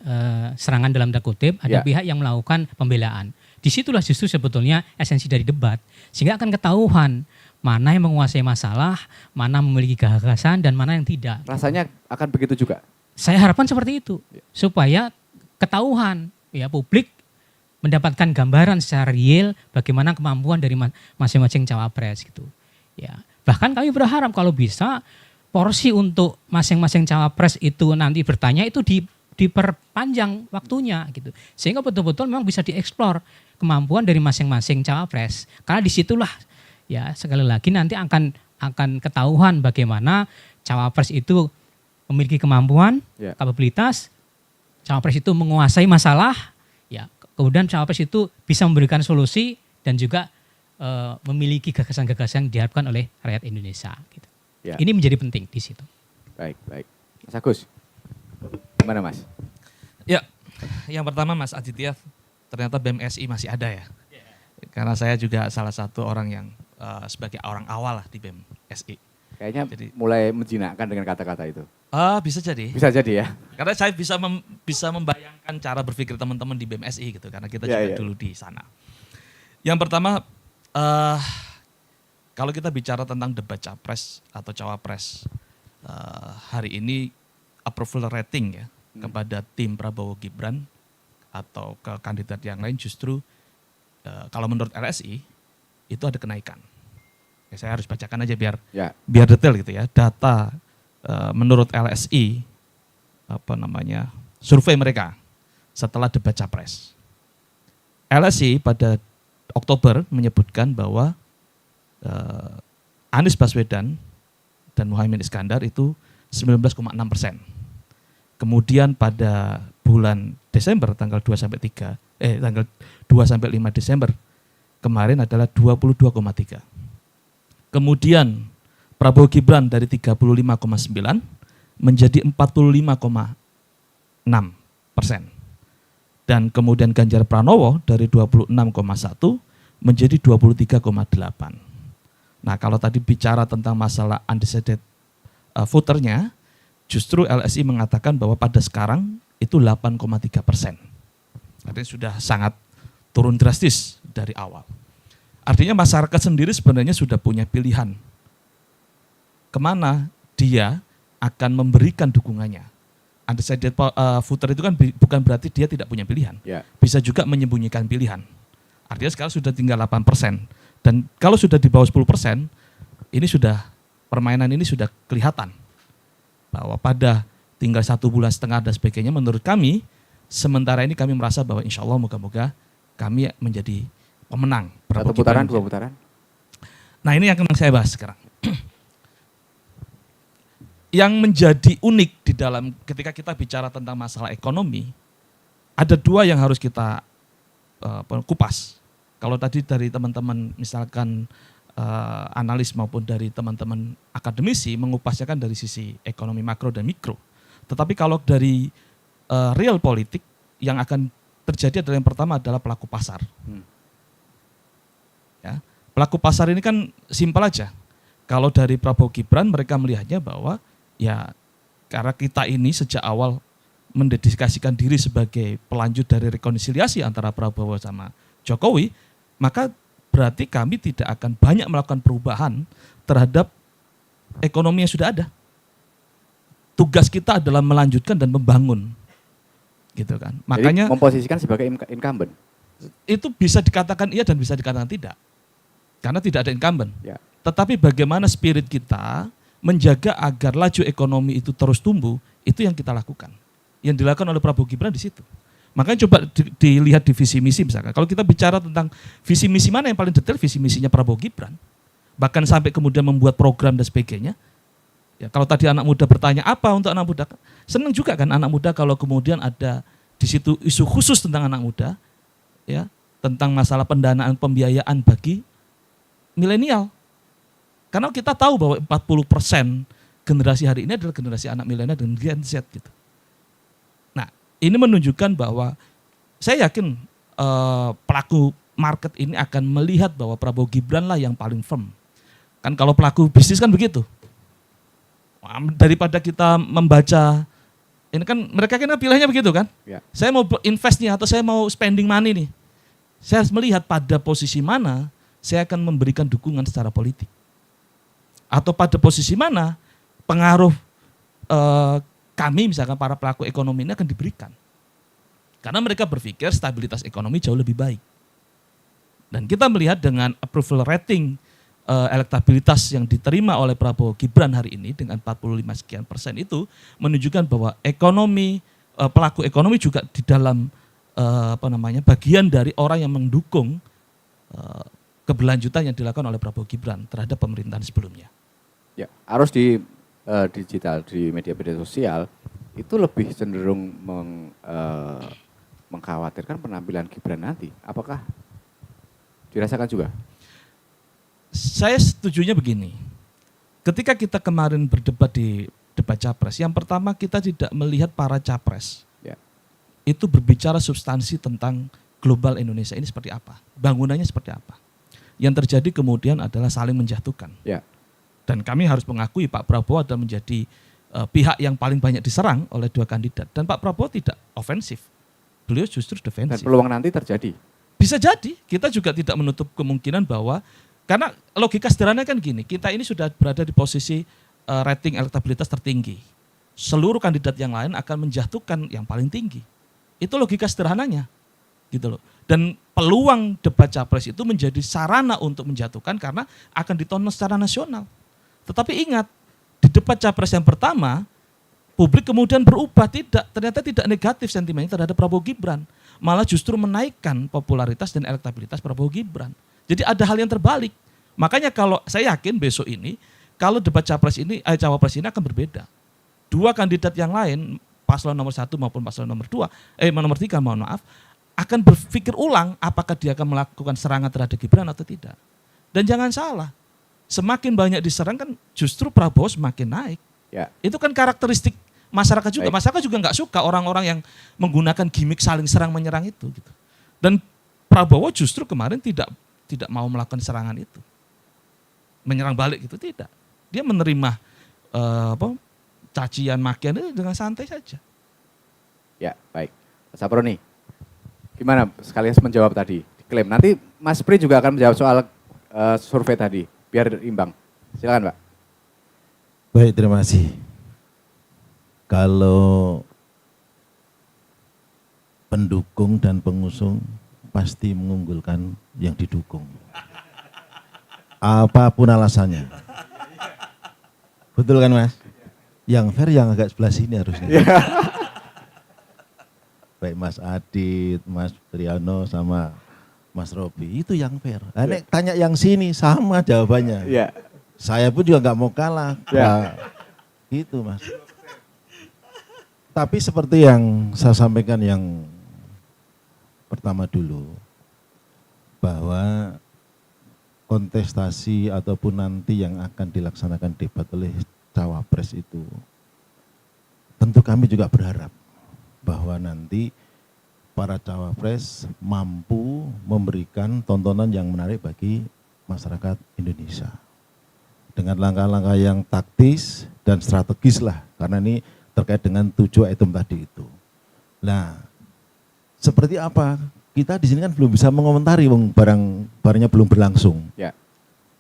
serangan dalam tanda kutip, ada pihak yang melakukan pembelaan. Disitulah justru sebetulnya esensi dari debat. Sehingga akan ketahuan mana yang menguasai masalah, mana memiliki gagasan, dan mana yang tidak. Rasanya akan begitu juga? Saya harapkan seperti itu. Supaya ketahuan, ya publik mendapatkan gambaran secara real bagaimana kemampuan dari masing-masing cawapres gitu. Ya, bahkan kami berharap kalau bisa porsi untuk masing-masing cawapres itu nanti bertanya itu diperpanjang waktunya gitu. Sehingga betul-betul memang bisa dieksplor kemampuan dari masing-masing cawapres. Karena disitulah ya sekali lagi nanti akan ketahuan bagaimana cawapres itu memiliki kemampuan, kapabilitas, cawapres itu menguasai masalah, ya. Kemudian cawapres itu bisa memberikan solusi dan juga memiliki gagasan-gagasan yang diharapkan oleh rakyat Indonesia. Gitu. Ya. Ini menjadi penting di situ. Baik. Mas Agus, gimana Mas? Ya, yang pertama Mas Aditya, ternyata BMSI masih ada ya. Karena saya juga salah satu orang yang sebagai orang awal lah di BMSI. Kayaknya mulai menjinakkan dengan kata-kata itu. Bisa jadi. Bisa jadi ya. Karena saya bisa membayangkan cara berpikir teman-teman di BMSI gitu. Karena kita juga dulu di sana. Yang pertama, kalau kita bicara tentang debat capres atau cawapres, hari ini approval rating ya kepada tim Prabowo Gibran atau ke kandidat yang lain justru kalau menurut LSI itu ada kenaikan. Ya, saya harus bacakan aja biar detail gitu ya. Data menurut LSI survei mereka setelah debat capres. LSI pada Oktober menyebutkan bahwa Anies Baswedan dan Muhaimin Iskandar itu 19,6%. Kemudian pada bulan Desember tanggal 2 sampai 5 Desember kemarin adalah 22,3%. Kemudian Prabowo Gibran dari 35,9 menjadi 45,6%. Dan kemudian Ganjar Pranowo dari 26,1 menjadi 23,8. Nah, kalau tadi bicara tentang masalah undecided voternya, justru LSI mengatakan bahwa pada sekarang itu 8,3%. Artinya sudah sangat turun drastis dari awal. Artinya masyarakat sendiri sebenarnya sudah punya pilihan kemana dia akan memberikan dukungannya. Undecided voter itu kan bukan berarti dia tidak punya pilihan. Bisa juga menyembunyikan pilihan. Artinya sekarang sudah tinggal 8%. Dan kalau sudah di bawah 10%, ini sudah permainan ini sudah kelihatan. Bahwa pada tinggal 1,5 bulan dan sebagainya, menurut kami, sementara ini kami merasa bahwa insya Allah moga-moga kami menjadi pemenang. 1 putaran, 2 putaran? Nah, ini yang akan saya bahas sekarang. Yang menjadi unik di dalam ketika kita bicara tentang masalah ekonomi, ada 2 yang harus kita kupas. Kalau tadi dari teman-teman misalkan analis maupun dari teman-teman akademisi mengupasnya kan dari sisi ekonomi makro dan mikro. Tetapi kalau dari real politik yang akan terjadi adalah yang pertama adalah pelaku pasar. Ya, pelaku pasar ini kan simpel aja. Kalau dari Prabowo Gibran mereka melihatnya bahwa ya karena kita ini sejak awal mendedikasikan diri sebagai pelanjut dari rekonsiliasi antara Prabowo sama Jokowi, maka berarti kami tidak akan banyak melakukan perubahan terhadap ekonomi yang sudah ada. Tugas kita adalah melanjutkan dan membangun. Gitu kan. Makanya jadi memposisikan sebagai incumbent. Itu bisa dikatakan iya dan bisa dikatakan tidak. Karena tidak ada incumbent. Ya. Tetapi bagaimana spirit kita menjaga agar laju ekonomi itu terus tumbuh, itu yang kita lakukan. Yang dilakukan oleh Prabowo Gibran di situ. Makanya coba dilihat di visi misi misalkan. Kalau kita bicara tentang visi misi mana yang paling detail, visi misinya Prabowo Gibran. Bahkan sampai kemudian membuat program dan sebagainya. Ya, kalau tadi anak muda bertanya apa untuk anak muda, senang juga kan anak muda kalau kemudian ada di situ isu khusus tentang anak muda, ya, tentang masalah pendanaan pembiayaan bagi milenial. Karena kita tahu bahwa 40% generasi hari ini adalah generasi anak milenial dan Gen Z gitu. Nah, ini menunjukkan bahwa saya yakin pelaku market ini akan melihat bahwa Prabowo Gibran lah yang paling firm. Kan kalau pelaku bisnis kan begitu. Daripada kita membaca, ini kan mereka kan pilihannya begitu kan. Ya. Saya mau invest nih atau saya mau spending money nih. Saya harus melihat pada posisi mana saya akan memberikan dukungan secara politik. Atau pada posisi mana pengaruh kami misalkan para pelaku ekonomi ini akan diberikan. Karena mereka berpikir stabilitas ekonomi jauh lebih baik. Dan kita melihat dengan approval rating elektabilitas yang diterima oleh Prabowo Gibran hari ini dengan 45 sekian persen itu menunjukkan bahwa ekonomi pelaku ekonomi juga di dalam bagian dari orang yang mendukung keberlanjutan yang dilakukan oleh Prabowo Gibran terhadap pemerintahan sebelumnya. Ya, arus di digital di media-media sosial itu lebih cenderung mengkhawatirkan penampilan Gibran nanti. Apakah dirasakan juga? Saya setujunya begini. Ketika kita kemarin berdebat di debat capres, yang pertama kita tidak melihat para capres. Ya. Itu berbicara substansi tentang global Indonesia ini seperti apa, bangunannya seperti apa. Yang terjadi kemudian adalah saling menjatuhkan. Ya. Dan kami harus mengakui Pak Prabowo adalah menjadi pihak yang paling banyak diserang oleh 2 kandidat. Dan Pak Prabowo tidak ofensif, beliau justru defensif. Dan peluang nanti terjadi? Bisa jadi, kita juga tidak menutup kemungkinan bahwa, karena logika sederhana kan gini, kita ini sudah berada di posisi rating elektabilitas tertinggi. Seluruh kandidat yang lain akan menjatuhkan yang paling tinggi. Itu logika sederhananya. Gitu loh. Dan peluang debat capres itu menjadi sarana untuk menjatuhkan karena akan ditonton secara nasional. Tetapi ingat, di debat capres yang pertama, publik kemudian berubah, ternyata tidak negatif sentimennya terhadap Prabowo Gibran. Malah justru menaikkan popularitas dan elektabilitas Prabowo Gibran. Jadi ada hal yang terbalik. Makanya kalau saya yakin besok ini, kalau debat cawapres ini akan berbeda. 2 kandidat yang lain, paslon nomor 1 maupun paslon nomor 3, akan berpikir ulang apakah dia akan melakukan serangan terhadap Gibran atau tidak. Dan jangan salah, semakin banyak diserang kan justru Prabowo semakin naik. Ya. Itu kan karakteristik masyarakat juga. Baik. Masyarakat juga nggak suka orang-orang yang menggunakan gimmick saling serang menyerang itu. Gitu. Dan Prabowo justru kemarin tidak mau melakukan serangan itu, menyerang balik itu tidak. Dia menerima cacian makian itu dengan santai saja. Ya, baik. Mas Saproni, gimana sekalian menjawab tadi, diklaim. Nanti Mas Pri juga akan menjawab soal survei tadi, biar imbang. Silakan, Pak. Baik, terima kasih. Kalau pendukung dan pengusung pasti mengunggulkan yang didukung. Apapun alasannya. Betul kan, Mas? Yang fair yang agak sebelah sini harusnya. Baik Mas Adit, Mas Triano sama Mas Robi, itu yang fair. Nek tanya yang sini sama jawabannya. Iya. Saya pun juga nggak mau kalah. Ya. Gitu Mas. Tapi seperti yang saya sampaikan yang pertama dulu, bahwa kontestasi ataupun nanti yang akan dilaksanakan debat oleh cawapres itu, tentu kami juga berharap bahwa nanti para cawapres mampu memberikan tontonan yang menarik bagi masyarakat Indonesia. Dengan langkah-langkah yang taktis dan strategis lah, karena ini terkait dengan 7 item tadi itu. Nah, seperti apa? Kita di sini kan belum bisa mengomentari, barangnya belum berlangsung. Ya.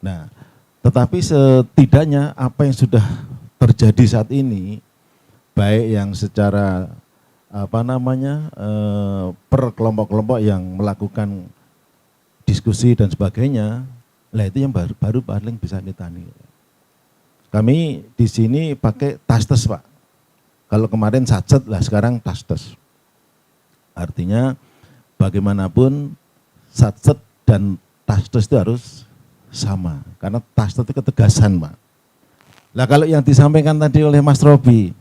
Nah, tetapi setidaknya apa yang sudah terjadi saat ini, baik yang secara per kelompok-kelompok yang melakukan diskusi dan sebagainya, lah itu yang baru paling bisa ditani. Kami di sini pakai tastes, Pak. Kalau kemarin sacet, lah sekarang tastes. Artinya bagaimanapun sacet dan tastes itu harus sama, karena tastes itu ketegasan, Pak. Lah kalau yang disampaikan tadi oleh Mas Robi,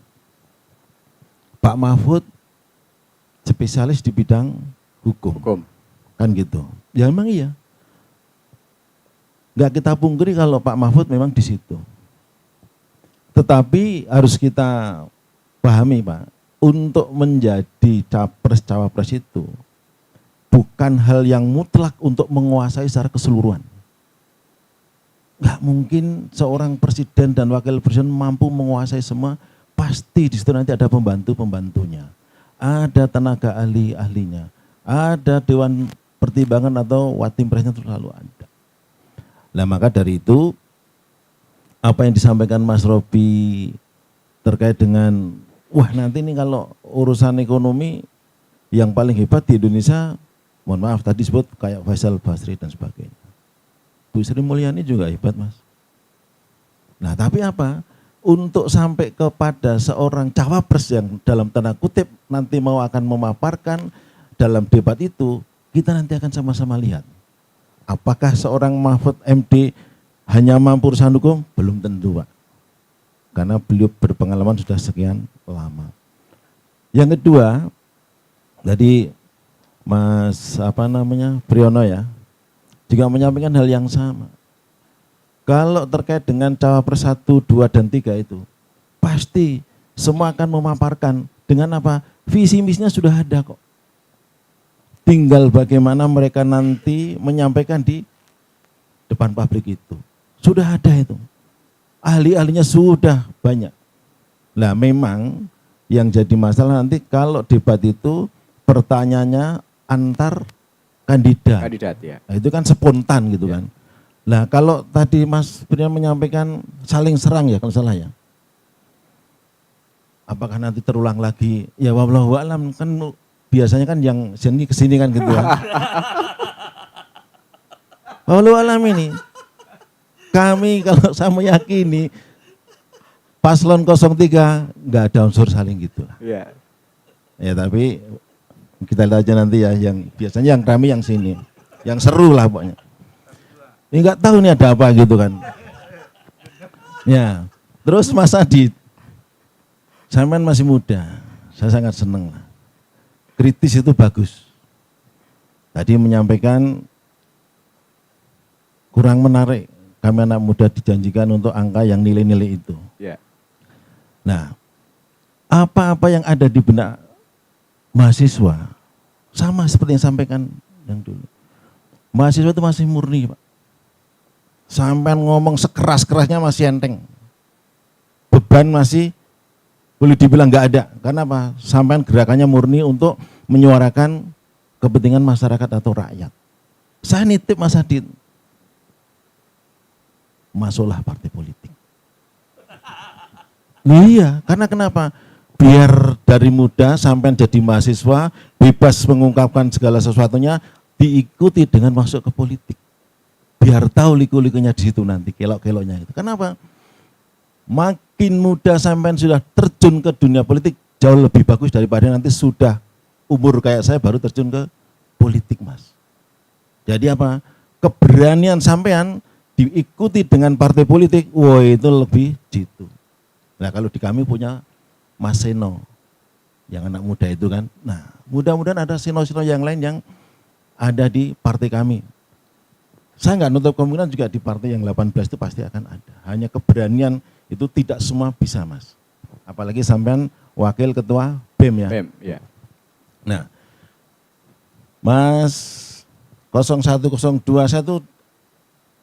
Pak Mahfud spesialis di bidang hukum. Kan gitu. Ya memang iya. Enggak kita pungkiri kalau Pak Mahfud memang di situ. Tetapi harus kita pahami, Pak, untuk menjadi capres-cawapres itu bukan hal yang mutlak untuk menguasai secara keseluruhan. Enggak mungkin seorang presiden dan wakil presiden mampu menguasai semua, pasti di situ nanti ada pembantu-pembantunya. Ada tenaga ahli-ahlinya, ada dewan pertimbangan atau watim presnya selalu ada. Nah maka dari itu, apa yang disampaikan Mas Robi terkait dengan, wah nanti ini kalau urusan ekonomi yang paling hebat di Indonesia, mohon maaf tadi disebut kayak Faisal Basri dan sebagainya. Bu Sri Mulyani juga hebat, Mas. Nah tapi apa? Untuk sampai kepada seorang cawapres yang dalam tanda kutip nanti mau akan memaparkan dalam debat itu, kita nanti akan sama-sama lihat. Apakah seorang Mahfud MD hanya mampu urusan hukum? Belum tentu, Pak. Karena beliau berpengalaman sudah sekian lama. Yang kedua, tadi Mas Priyono ya, juga menyampaikan hal yang sama. Kalau terkait dengan cawapres 1, 2, dan 3 itu, pasti semua akan memaparkan dengan apa? Visi misinya sudah ada kok. Tinggal bagaimana mereka nanti menyampaikan di depan publik itu. Sudah ada itu. Ahli-ahlinya sudah banyak. Nah memang yang jadi masalah nanti kalau debat itu pertanyaannya antar kandidat. Kandidat ya. Nah, itu kan spontan gitu kan. Nah kalau tadi Mas Brian menyampaikan saling serang ya kalau salah ya. Apakah nanti terulang lagi? Ya wallahu a'lam, kan biasanya kan yang sini kesini kan gitu kan. Wallahu a'lam ini. Kami kalau saya meyakini paslon 03 nggak ada unsur saling gitu lah. Iya. Ya tapi kita lihat aja nanti ya, yang biasanya yang rame yang sini. Yang seru lah pokoknya. Ini nggak tahu nih ada apa gitu kan. Ya, terus Mas Adit, sampean masih muda, saya sangat seneng lah. Kritis itu bagus. Tadi menyampaikan kurang menarik kami anak muda dijanjikan untuk angka yang nilai-nilai itu. Ya. Nah, apa-apa yang ada di benak mahasiswa sama seperti yang sampaikan yang dulu. Mahasiswa itu masih murni, Pak. Sampai ngomong sekeras-kerasnya masih enteng. Beban masih boleh dibilang nggak ada. Karena apa? Sampai gerakannya murni untuk menyuarakan kepentingan masyarakat atau rakyat. Saya nitip Mas Adit, masuklah partai politik. Iya, karena kenapa? Biar dari muda sampai jadi mahasiswa, bebas mengungkapkan segala sesuatunya, diikuti dengan masuk ke politik. Biar tahu liku-likunya di situ nanti, kelok-keloknya itu. Kenapa? Makin muda sampai sudah terjun ke dunia politik, jauh lebih bagus daripada nanti sudah umur kayak saya baru terjun ke politik, Mas. Jadi apa? Keberanian sampean diikuti dengan partai politik, wah itu lebih jitu. Nah kalau di kami punya Mas Seno, yang anak muda itu kan. Nah mudah-mudahan ada seno-seno yang lain yang ada di partai kami. Saya nggak nutup kemungkinan juga di partai yang 18 itu pasti akan ada. Hanya keberanian itu tidak semua bisa, Mas. Apalagi sampean wakil ketua BEM ya. BEM, ya. Nah, Mas 0102 saya tuh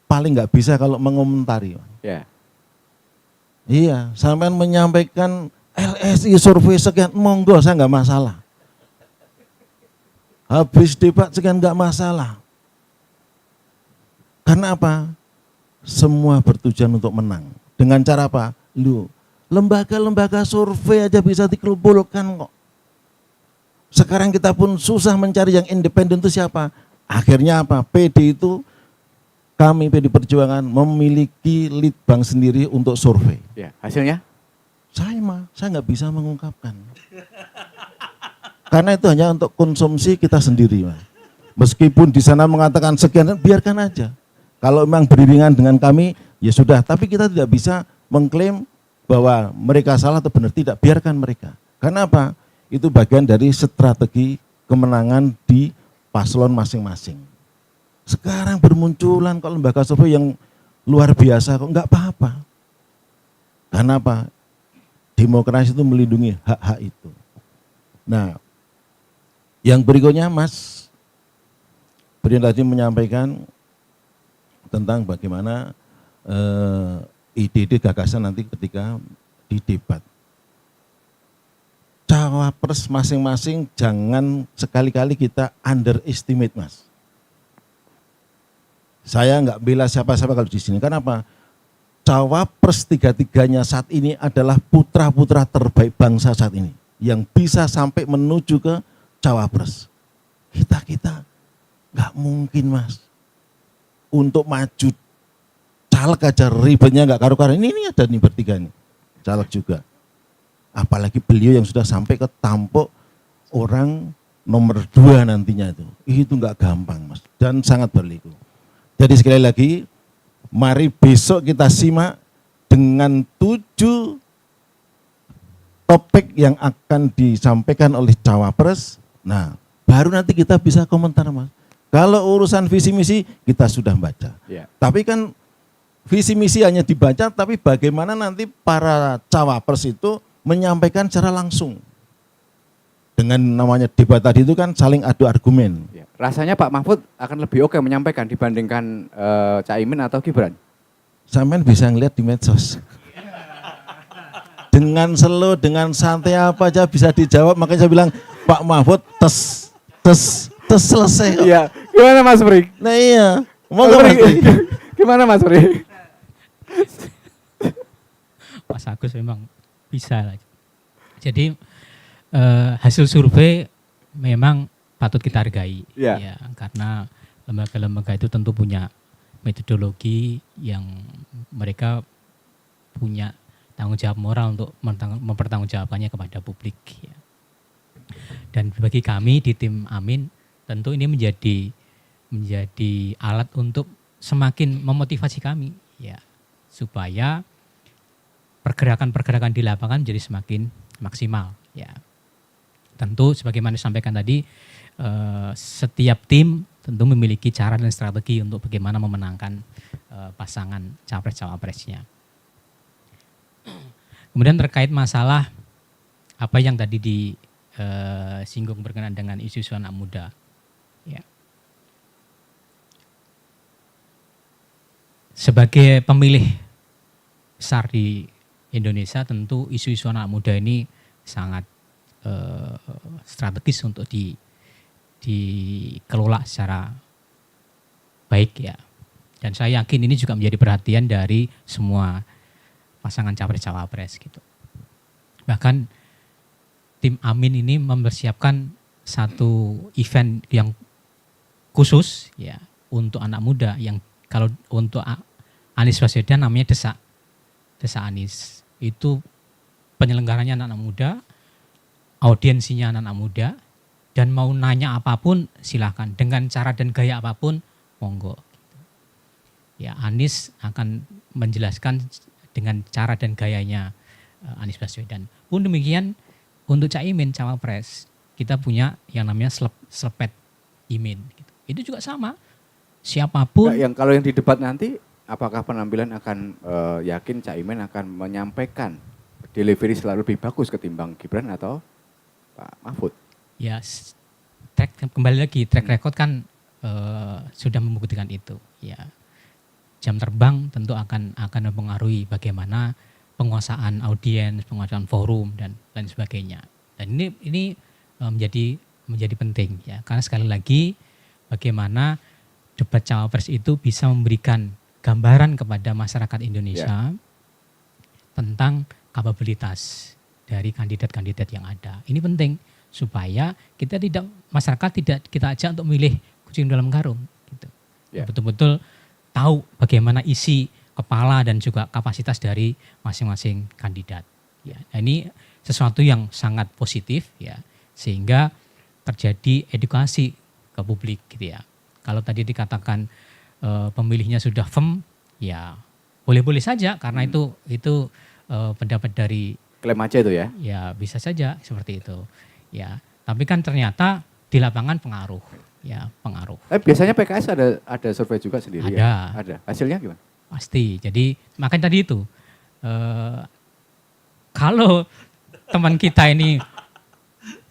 paling nggak bisa kalau mengomentari. Ya. Iya, sampean menyampaikan LSI survei sekian, monggo saya nggak masalah. Habis debat sekian nggak masalah. Karena apa? Semua bertujuan untuk menang. Dengan cara apa? Lembaga-lembaga survei aja bisa dikumpulkan kok. Sekarang kita pun susah mencari yang independen itu siapa? Akhirnya apa? PD itu, kami PD Perjuangan memiliki lead bank sendiri untuk survei. Ya, hasilnya? Saya nggak bisa mengungkapkan. Karena itu hanya untuk konsumsi kita sendiri, Mas. Meskipun di sana mengatakan sekian, biarkan aja. Kalau memang beriringan dengan kami, ya sudah. Tapi kita tidak bisa mengklaim bahwa mereka salah atau benar, tidak. Biarkan mereka. Karena apa? Itu bagian dari strategi kemenangan di paslon masing-masing. Sekarang bermunculan kalau lembaga survei yang luar biasa kok, enggak apa-apa. Karena apa? Demokrasi itu melindungi hak-hak itu. Nah, yang berikutnya Mas Brian tadi menyampaikan tentang bagaimana ide-ide gagasan nanti ketika di debat. Cawapres masing-masing jangan sekali-kali kita underestimate, Mas. Saya nggak bela siapa-siapa kalau di sini. Kenapa? Cawapres tiga-tiganya saat ini adalah putra-putra terbaik bangsa saat ini. Yang bisa sampai menuju ke cawapres. Kita nggak mungkin, Mas. Untuk maju caleg aja ribetnya nggak karu-karuan. Ini ada nih bertiga nih. Caleg juga. Apalagi beliau yang sudah sampai ke tampuk orang nomor 2 nantinya itu. Itu nggak gampang, Mas. Dan sangat berliku. Jadi sekali lagi, mari besok kita simak dengan 7 topik yang akan disampaikan oleh cawapres. Nah, baru nanti kita bisa komentar, Mas. Kalau urusan visi misi kita sudah baca. Ya. Tapi kan visi misi hanya dibaca, tapi bagaimana nanti para cawapres itu menyampaikan secara langsung. Dengan namanya debat tadi itu kan saling adu argumen. Ya. Rasanya Pak Mahfud akan lebih oke menyampaikan dibandingkan Caimin atau Gibran? Sampean bisa ngeliat di medsos. Dengan slow, dengan santai apa aja bisa dijawab. Makanya saya bilang Pak Mahfud tes selesai. Iya. Gimana Mas Bri? Nah iya. Mau nggak Mas Bri? Gimana Mas Bri? Mas Agus memang bisa lah. Jadi hasil survei memang patut kita hargai, ya, karena lembaga-lembaga itu tentu punya metodologi yang mereka punya tanggung jawab moral untuk mempertanggungjawabkannya kepada publik. Ya. Dan bagi kami di tim Amin tentu ini menjadi alat untuk semakin memotivasi kami, ya, supaya pergerakan-pergerakan di lapangan menjadi semakin maksimal. Ya. Tentu sebagaimana disampaikan tadi, setiap tim tentu memiliki cara dan strategi untuk bagaimana memenangkan pasangan capres-cawapresnya. Kemudian terkait masalah apa yang tadi disinggung berkenaan dengan isu-isu anak muda. Ya. Sebagai pemilih besar di Indonesia, tentu isu-isu anak muda ini sangat strategis untuk dikelola secara baik ya. Dan saya yakin ini juga menjadi perhatian dari semua pasangan capres-cawapres gitu. Bahkan tim Amin ini mempersiapkan satu event yang khusus ya untuk anak muda, yang kalau untuk Anies Baswedan namanya Desa Anies. Itu penyelenggaranya anak-anak muda, audiensinya anak-anak muda, dan mau nanya apapun silahkan, dengan cara dan gaya apapun monggo. Ya, Anies akan menjelaskan dengan cara dan gayanya Anies Baswedan. Pun demikian untuk Caimin cawapres, kita punya yang namanya selepet Imin. Gitu. Itu juga sama. Siapapun. Nah, kalau yang di debat nanti, apakah penampilan akan yakin Caimin akan menyampaikan delivery selalu lebih bagus ketimbang Gibran atau Pak Mahfud? Ya, kembali lagi track record kan sudah membuktikan itu. Ya, jam terbang tentu akan mempengaruhi bagaimana penguasaan audiens, penguasaan forum dan lain sebagainya. Dan ini menjadi penting ya, karena sekali lagi bagaimana debat cawapres itu bisa memberikan gambaran kepada masyarakat Indonesia tentang kapabilitas dari kandidat-kandidat yang ada. Ini penting supaya masyarakat tidak kita ajak untuk memilih kucing dalam karung. Gitu. Betul-betul tahu bagaimana isi kepala dan juga kapasitas dari masing-masing kandidat. Ya, ini sesuatu yang sangat positif ya, sehingga terjadi edukasi ke publik gitu ya. Kalau tadi dikatakan pemilihnya sudah firm, ya boleh-boleh saja karena itu pendapat dari klaim aja itu ya. Ya bisa saja seperti itu. Ya, tapi kan ternyata di lapangan pengaruh. Ya, pengaruh. Tapi biasanya PKS ada survei juga sendiri ada. Ya? Ada. Hasilnya gimana? Pasti. Jadi makanya tadi itu kalau teman kita ini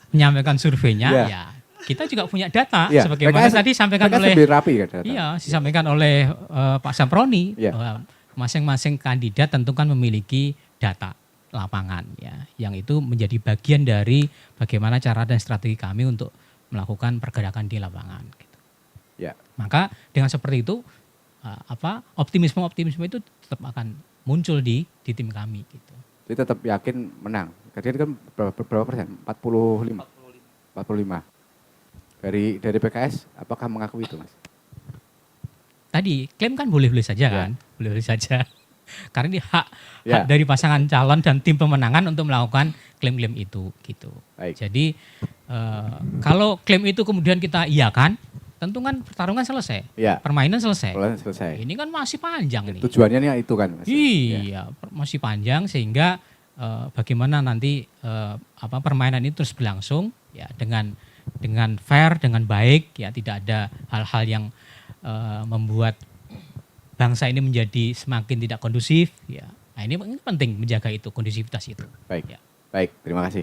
menyampaikan surveinya, ya kita juga punya data sebagaimana PKS, tadi sampaikan PKS oleh lebih rapi kan data. Iya, disampaikan oleh Pak Saproni bahwa masing-masing kandidat tentu kan memiliki data lapangan ya, yang itu menjadi bagian dari bagaimana cara dan strategi kami untuk melakukan pergerakan di lapangan. Gitu. Ya. Maka dengan seperti itu optimisme itu tetap akan muncul di tim kami. Gitu. Jadi tetap yakin menang. Tadi kan berapa persen? 45. Dari PKS, apakah mengakui itu, Mas? Tadi klaim kan boleh-boleh saja kan, boleh-boleh saja. Karena ini hak dari pasangan calon dan tim pemenangan untuk melakukan klaim-klaim itu gitu. Baik. Jadi kalau klaim itu kemudian kita iakan, tentu kan pertarungan selesai, permainan selesai. Ini kan masih panjang ini. Tujuannya itu kan, Mas. Iya, masih panjang sehingga bagaimana nanti permainan itu terus berlangsung ya dengan fair, dengan baik ya, tidak ada hal-hal yang membuat bangsa ini menjadi semakin tidak kondusif ya. Nah, ini penting menjaga itu, kondusivitas itu. Baik. Ya. Baik, terima kasih.